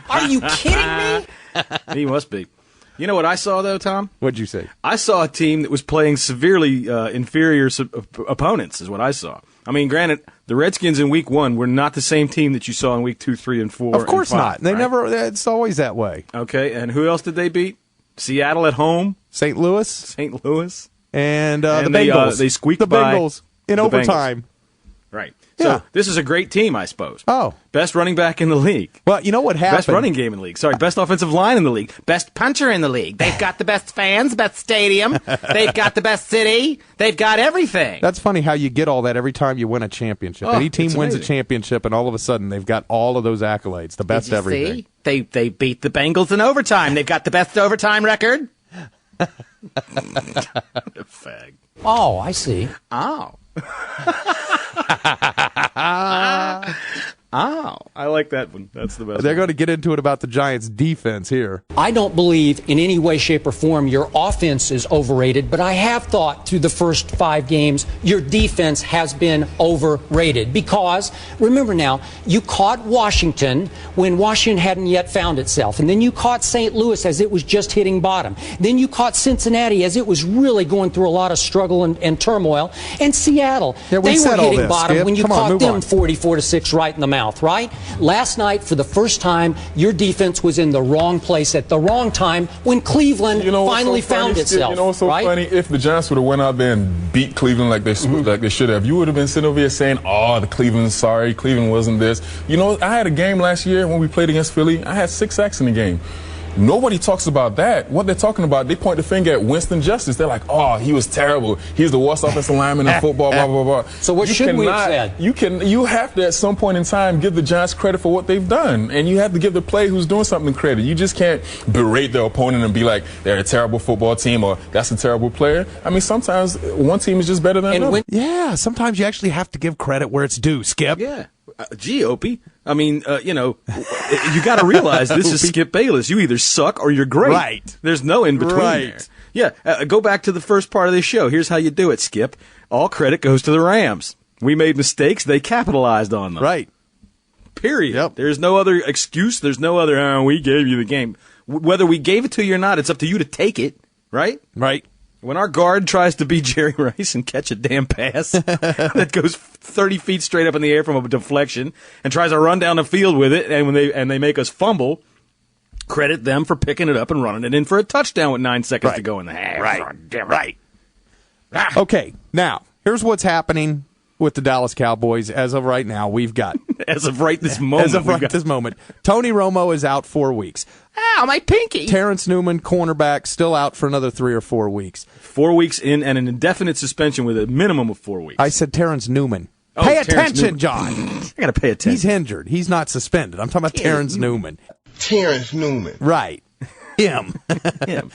Are you kidding me? He must be. You know what I saw, though, Tom? What'd you say? I saw a team that was playing severely inferior opponents, is what I saw. I mean, granted, the Redskins in Week 1 were not the same team that you saw in Week 2, 3, and 4. Of course and 5, not. They right? never. It's always that way. Okay, and who else did they beat? Seattle at home. St. Louis. St. Louis. And the Bengals. They squeaked the by Bengals in overtime. Right. Yeah. So this is a great team, I suppose. Oh. Best running back in the league. Well, you know what happened? Best running game in the league. Sorry, best offensive line in the league. Best puncher in the league. They've got the best fans, best stadium. They've got the best city. They've got everything. That's funny how you get all that every time you win a championship. Any team wins a championship, and all of a sudden they've got all of those accolades, the best everything. See? They beat the Bengals in overtime. They've got the best overtime record. Fag. Oh, I see. Oh. Oh, I like that one. That's the best. They're going to get into it about the Giants' defense here. I don't believe in any way, shape, or form your offense is overrated, but I have thought through the first 5 games your defense has been overrated because, remember now, you caught Washington when Washington hadn't yet found itself, and then you caught St. Louis as it was just hitting bottom. Then you caught Cincinnati as it was really going through a lot of struggle and turmoil, and Seattle. Yeah, they were hitting this, bottom Skip. when you Come on, caught them on. 44-6 right in the mouth. Right? Last night, for the first time, your defense was in the wrong place at the wrong time when Cleveland finally found itself. You know what's so right? funny? If the Giants would have went out there and beat Cleveland like they should have, you would have been sitting over here saying, "Oh, the Cleveland's sorry. Cleveland wasn't this." You know, I had a game last year when we played against Philly. I had 6 sacks in the game. Nobody talks about that. What they're talking about, they point the finger at Winston Justice. They're like, "Oh, he was terrible. He's the worst offensive lineman in football." Blah blah blah. So what should we have said? You have to at some point in time give the Giants credit for what they've done, and you have to give the player who's doing something credit. You just can't berate their opponent and be like they're a terrible football team or that's a terrible player. I mean, sometimes one team is just better than another. Yeah, sometimes you actually have to give credit where it's due. Skip. Yeah. Gee, Opie. I mean, you got to realize this is Skip Bayless. You either suck or you're great. Right. There's no in between there. Yeah, go back to the first part of this show. Here's how you do it, Skip. All credit goes to the Rams. We made mistakes. They capitalized on them. Right. Period. Yep. There's no other excuse. There's no other, we gave you the game. Whether we gave it to you or not, it's up to you to take it, right? Right. When our guard tries to be Jerry Rice and catch a damn pass that goes 30 feet straight up in the air from a deflection and tries to run down the field with it, and when they make us fumble, credit them for picking it up and running it in for a touchdown with 9 seconds to go in the half. Right. Okay, now, here's what's happening with the Dallas Cowboys as of right now. We've got as of right this moment. Tony Romo is out 4 weeks. Ow, my pinky. Terrence Newman, cornerback, still out for another 3 or 4 weeks. 4 weeks in and an indefinite suspension with a minimum of 4 weeks. I said Terrence Newman. Oh, pay Terrence attention, Newman. John. I got to pay attention. He's injured. He's not suspended. I'm talking about Terrence Newman. Terrence Newman. Right. Him.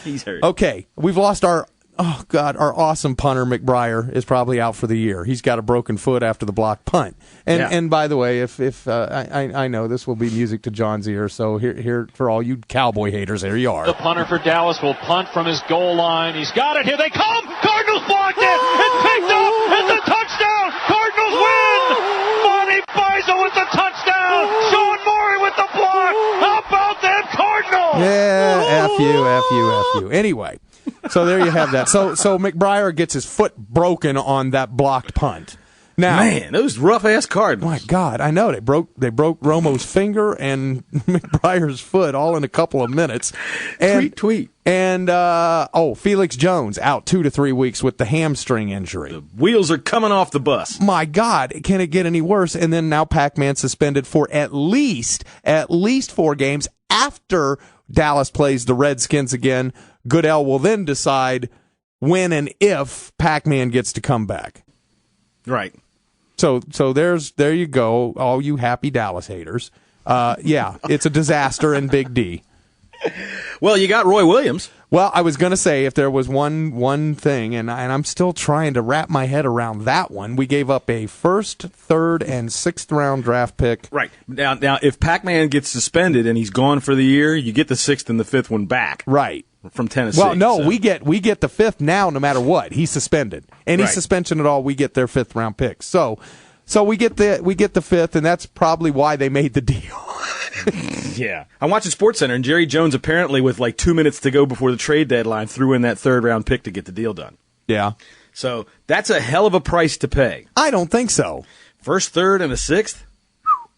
He's hurt. Okay, we've lost our awesome punter, McBriar, is probably out for the year. He's got a broken foot after the blocked punt. And by the way, if I know this will be music to John's ear, so here for all you Cowboy haters, there you are. The punter for Dallas will punt from his goal line. He's got it. Here they come. Cardinals blocked it. It's picked up. It's a touchdown. Cardinals win. Monty Bizo with the touchdown. Sean Morey with the block. How about them Cardinals? Yeah, F you. Anyway. So there you have that. So McBriar gets his foot broken on that blocked punt. Now, man, those rough ass Cardinals. My God, I know they broke Romo's finger and McBriar's foot all in a couple of minutes. And, tweet. And Felix Jones out 2 to 3 weeks with the hamstring injury. The wheels are coming off the bus. My God, can it get any worse? And then now Pac-Man suspended for at least 4 games after Dallas plays the Redskins again. Goodell will then decide when and if Pac-Man gets to come back. Right. So there you go, all you happy Dallas haters. Yeah, it's a disaster in Big D. Well, you got Roy Williams. Well, I was going to say if there was one thing, and I'm still trying to wrap my head around that one. We gave up a 1st, 3rd, and 6th round draft pick. Right. Now, if Pac-Man gets suspended and he's gone for the year, you get the 6th and the 5th one back. Right. From Tennessee. Well, no, so we get the 5th now no matter what. He's suspended. Any suspension at all, we get their 5th round pick. So So we get the fifth, and that's probably why they made the deal. Yeah. I'm watching SportsCenter, and Jerry Jones apparently, with like 2 minutes to go before the trade deadline, threw in that third-round pick to get the deal done. Yeah. So that's a hell of a price to pay. I don't think so. First, third, and a sixth?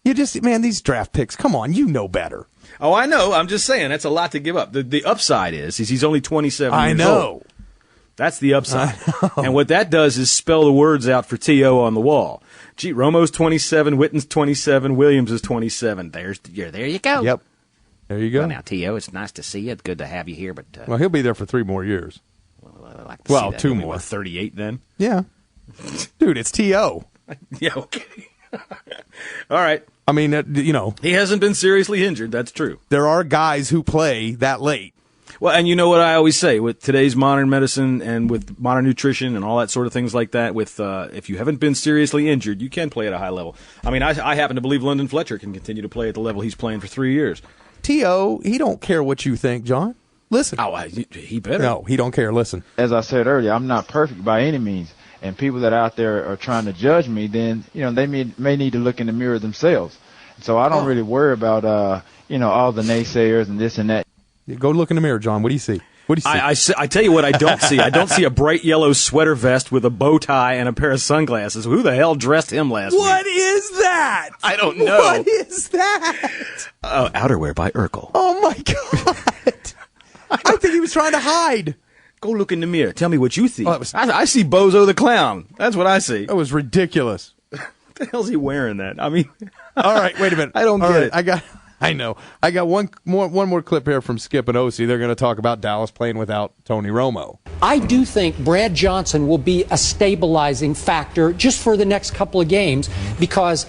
These draft picks, come on, you know better. Oh, I know. I'm just saying, that's a lot to give up. The upside is he's only 27 years know. old. That's the upside. And what that does is spell the words out for T.O. on the wall. Gee, Romo's 27, Witten's 27, Williams is 27. There you go. Yep. There you go. Well, now, T.O., it's nice to see you. It's good to have you here. But well, he'll be there for 3 more years. I'd like to see that. 2 more. 38 then? Yeah. Dude, it's T.O. Yeah, okay. All right. I mean, he hasn't been seriously injured. That's true. There are guys who play that late. Well, and you know what I always say, with today's modern medicine and with modern nutrition and all that sort of things like that, with if you haven't been seriously injured, you can play at a high level. I mean, I happen to believe London Fletcher can continue to play at the level he's playing for 3 years. T.O., he don't care what you think, John. Listen. Oh, he better. No, he don't care. Listen. As I said earlier, I'm not perfect by any means. And people that are out there are trying to judge me, then, they may need to look in the mirror themselves. So I don't really worry about, all the naysayers and this and that. Go look in the mirror, John. What do you see? What do you see? I tell you what I don't see. I don't see a bright yellow sweater vest with a bow tie and a pair of sunglasses. Who the hell dressed him last week? What is that? I don't know. What is that? Outerwear by Urkel. Oh, my God. I think he was trying to hide. Go look in the mirror. Tell me what you see. Oh, I see Bozo the Clown. That's what I see. That was ridiculous. What the hell's he wearing that? I mean... All right, wait a minute. I don't get it. I know. I got one more clip here from Skip and OC. They're going to talk about Dallas playing without Tony Romo. I do think Brad Johnson will be a stabilizing factor just for the next couple of games because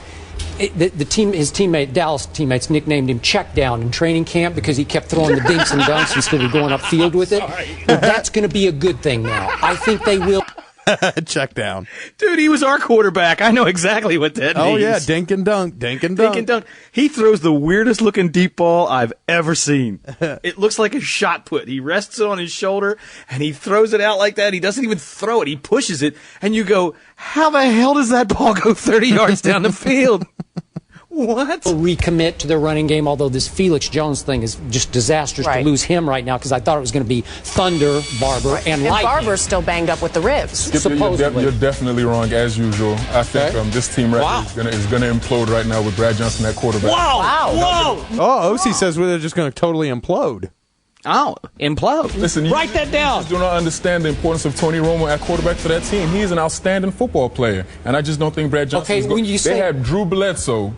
his Dallas teammates nicknamed him Check Down in training camp because he kept throwing the dinks and dunks instead of going upfield with it. But that's going to be a good thing now. I think they will. Check down. Dude, he was our quarterback. I know exactly what that means. Oh, yeah, dink and dunk, dink and dunk. Dink and dunk. He throws the weirdest looking deep ball I've ever seen. It looks like a shot put. He rests it on his shoulder, and he throws it out like that. He doesn't even throw it. He pushes it, and you go, how the hell does that ball go 30 yards down the field? What? Recommit to their running game, although this Felix Jones thing is just disastrous to lose him right now because I thought it was going to be Thunder, Barber, and Lightning. Barber's still banged up with the ribs. Supposedly. You're definitely wrong, as usual. I think this team is going to implode right now with Brad Johnson at quarterback. Whoa! Oh, OC says they're just going to totally implode. Oh, implode. Listen, write that down. You just do not understand the importance of Tony Romo at quarterback for that team. He's an outstanding football player, and I just don't think Brad Johnson is good. They had Drew Bledsoe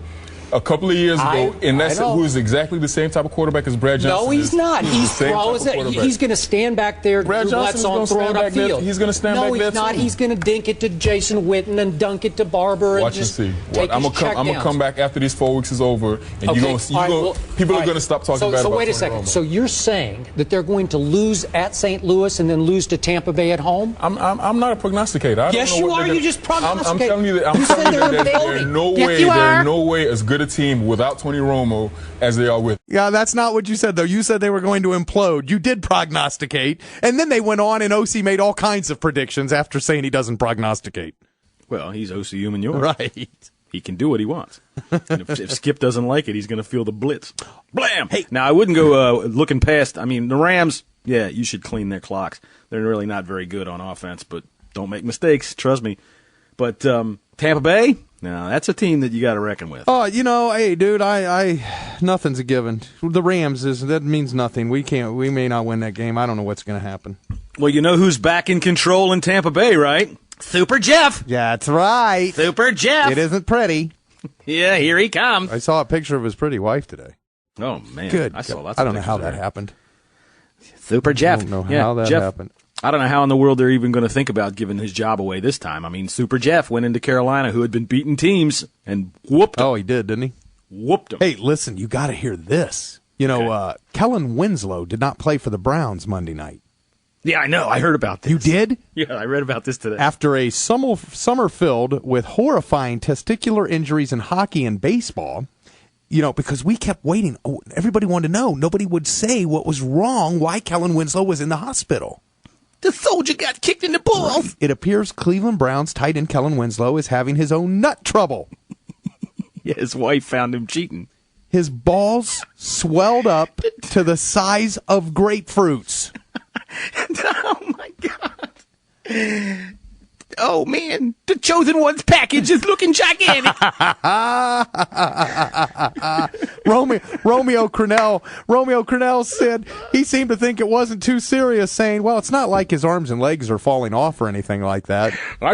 a couple of years ago, and that's who is exactly the same type of quarterback as Brad Johnson. No, he's not. He's going to stand back there. Brad Johnson is going to stand back there. He's going to stand back there. No, he's not. He's going to dink it to Jason Witten and dunk it to Barber. Watch and see. I'm going to come back after these 4 weeks is over, and people are going to stop talking bad about So wait a second. Romo. So you're saying that they're going to lose at St. Louis and then lose to Tampa Bay at home? I'm not a prognosticator. Yes, you are. You just prognosticate. I'm telling you that. There's no way as good a team without Tony Romo as they are with. Yeah, that's not what you said, though. You said they were going to implode. You did prognosticate. And then they went on, and OC made all kinds of predictions after saying he doesn't prognosticate. Well, he's OC Human. Right. He can do what he wants. And if Skip doesn't like it, he's going to feel the blitz. Blam! Hey. Now, I wouldn't go looking past. I mean, the Rams, yeah, you should clean their clocks. They're really not very good on offense, but don't make mistakes. Trust me. But Tampa Bay? No, that's a team that you got to reckon with. Oh, hey, dude, I nothing's a given. The Rams that means nothing. We may not win that game. I don't know what's going to happen. Well, you know who's back in control in Tampa Bay, right? Super Jeff. Yeah, that's right. Super Jeff. It isn't pretty. Yeah, here he comes. I saw a picture of his pretty wife today. Oh man, good. I saw lots. I don't know how that happened. Super Jeff. I don't know how that happened. I don't know how in the world they're even going to think about giving his job away this time. I mean, Super Jeff went into Carolina, who had been beating teams, and whooped him. Oh, he did, didn't he? Whooped him. Hey, listen, you got to hear this. Kellen Winslow did not play for the Browns Monday night. Yeah, I know. I heard about this. You did? Yeah, I read about this today. After a summer filled with horrifying testicular injuries in hockey and baseball, because we kept waiting. Everybody wanted to know. Nobody would say what was wrong, why Kellen Winslow was in the hospital. The soldier got kicked in the balls. It appears Cleveland Browns tight end Kellen Winslow is having his own nut trouble. Yeah, his wife found him cheating. His balls swelled up to the size of grapefruits. Oh, my God. Oh, man. The Chosen One's package is looking gigantic. Romeo Crennel said he seemed to think it wasn't too serious, saying, well, it's not like his arms and legs are falling off or anything like that.